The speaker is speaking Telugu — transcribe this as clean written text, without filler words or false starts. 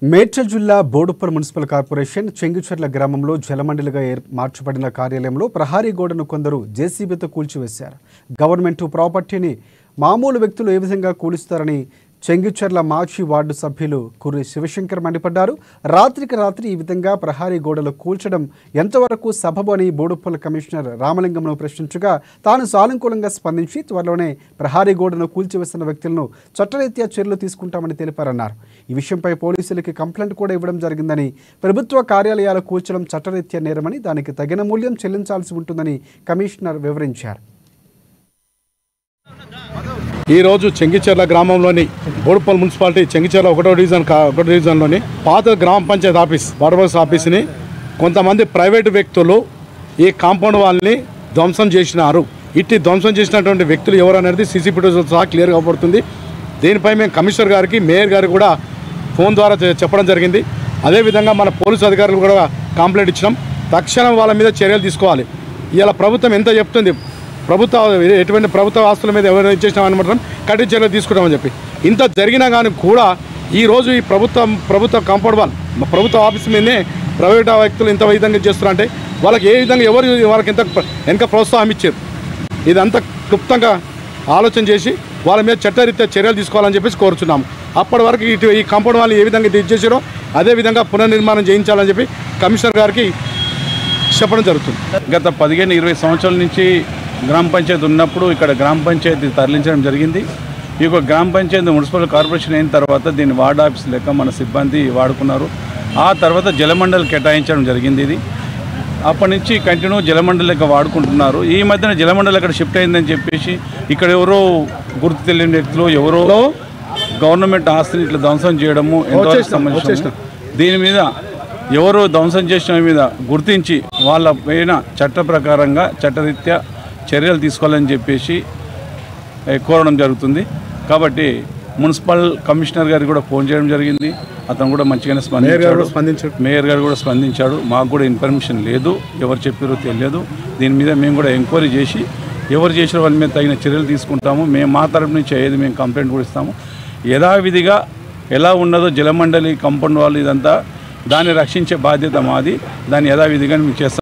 మేడ్చల్ జిల్లా బోడుప్పల్ మున్సిపల్ కార్పొరేషన్ చెంగిచెర్ల గ్రామంలో జలమండలిగా మార్చబడిన కార్యాలయంలో ప్రహారీ గోడను కొందరు జేసీబీతో కూల్చివేశారు. గవర్నమెంట్ ప్రాపర్టీని మామూలు వ్యక్తులు ఏ విధంగా కూలుస్తారని చెంగిచెర్ల మాజీ వార్డు సభ్యులు కుర్రి శివశంకర్ మండిపడ్డారు. రాత్రికి రాత్రి ఈ విధంగా ప్రహారీ గోడలు కూల్చడం ఎంతవరకు సబబు అని బోడుప్పల్ కమిషనర్ రామలింగంను ప్రశ్నించగా తాను సానుకూలంగా స్పందించి త్వరలోనే ప్రహారీ గోడను కూల్చివేసిన వ్యక్తులను చట్టరీత్యా చర్యలు తీసుకుంటామని తెలిపారన్నారు. ఈ విషయంపై పోలీసులకి కంప్లైంట్ కూడా ఇవ్వడం జరిగిందని, ప్రభుత్వ కార్యాలయాలు కూల్చడం చట్టరీత్యా నేరమని, దానికి తగిన మూల్యం చెల్లించాల్సి ఉంటుందని కమిషనర్ వివరించారు. ఈరోజు చెంగిచెర్ల గ్రామంలోని బోడుప్పల్ మున్సిపాలిటీ చెంగిచెర్ల ఒకటో డివిజన్లోని పాత గ్రామ పంచాయతీ ఆఫీస్ వాటర్ ఆఫీస్ని కొంతమంది ప్రైవేటు వ్యక్తులు ఈ కాంపౌండ్ వాళ్ళని ధ్వంసం చేసినారు. ఇట్టి ధ్వంసం చేసినటువంటి వ్యక్తులు ఎవరు అనేది సీసీ ఫుటేజ్తో సహా క్లియర్గా పడుతుంది. దీనిపై మేము కమిషనర్ గారికి, మేయర్ గారికి కూడా ఫోన్ ద్వారా చెప్పడం జరిగింది. అదేవిధంగా మన పోలీసు అధికారులు కూడా కంప్లైంట్ ఇచ్చినాం. తక్షణం వాళ్ళ మీద చర్యలు తీసుకోవాలి. ఇలా ప్రభుత్వం ఎంత చెప్తుంది, ఎటువంటి ప్రభుత్వ ఆస్తుల మీద ఎవరైనా ఇచ్చేసినామని మాత్రం కఠిన చర్యలు తీసుకుంటామని చెప్పి, ఇంత జరిగినా కానీ కూడా ఈరోజు ఈ ప్రభుత్వ కాంపౌండ్ వాల్ ప్రభుత్వ ఆఫీస్ మీదనే ప్రైవేట్ వ్యక్తులు ఇంత విధంగా చేస్తున్నారంటే వాళ్ళకి ఏ విధంగా వాళ్ళకి ఎంత ప్రోత్సాహం ఇచ్చారు. ఇదంతా క్లుప్తంగా ఆలోచన చేసి వాళ్ళ మీద చట్టరీత్యా చర్యలు తీసుకోవాలని చెప్పేసి కోరుచున్నాము. అప్పటి వరకు ఈ కాంపౌండ్ వాళ్ళు ఏ విధంగా ఇది చేసారో అదేవిధంగా పునర్నిర్మాణం చేయించాలని చెప్పి కమిషనర్ గారికి చెప్పడం జరుగుతుంది. గత 15-20 సంవత్సరాల నుంచి గ్రామ పంచాయతీ ఉన్నప్పుడు ఇక్కడ గ్రామ పంచాయతీ తరలించడం జరిగింది. ఈ యొక్క గ్రామ పంచాయతీ మున్సిపల్ కార్పొరేషన్ అయిన తర్వాత దీన్ని వార్డ్ ఆఫీస్ లెక్క మన సిబ్బంది వాడుకున్నారు. ఆ తర్వాత జలమండలి కేటాయించడం జరిగింది. ఇది అప్పటి నుంచి కంటిన్యూ జలమండలి లెక్క వాడుకుంటున్నారు. ఈ మధ్యన జలమండలి అక్కడ షిఫ్ట్ అయిందని చెప్పేసి ఇక్కడ ఎవరో గుర్తు తెలియని వ్యక్తులు ఎవరో గవర్నమెంట్ ఆస్తిని ఇట్లా ధ్వంసం చేయడము ఎంతవరకు సంబంధించిన దీని మీద ఎవరు ధ్వంసం చేసిన మీద గుర్తించి వాళ్ళ పైన చట్ట ప్రకారంగా చట్టరీత్యా చర్యలు తీసుకోవాలని చెప్పేసి కోరడం జరుగుతుంది. కాబట్టి మున్సిపల్ కమిషనర్ గారికి కూడా ఫోన్ చేయడం జరిగింది. అతను కూడా మంచిగానే స్పందించాడు. మేయర్ గారు కూడా స్పందించాడు. మాకు కూడా ఇన్ఫర్మేషన్ లేదు, ఎవరు చెప్పారో తెలియదు. దీని మీద మేము కూడా ఎంక్వైరీ చేసి ఎవరు చేసిన వాళ్ళ మీద తగిన చర్యలు తీసుకుంటాము. మేము మా తరపు నుంచి అయ్యేది మేము కంప్లైంట్ కూడా ఇస్తాము. యథావిధిగా ఎలా ఉన్నదో జలమండలి కాంపౌండ్ వాళ్ళు ఇదంతా దాన్ని రక్షించే బాధ్యత మాది. దాన్ని యథావిధిగా మేము చేస్తాం.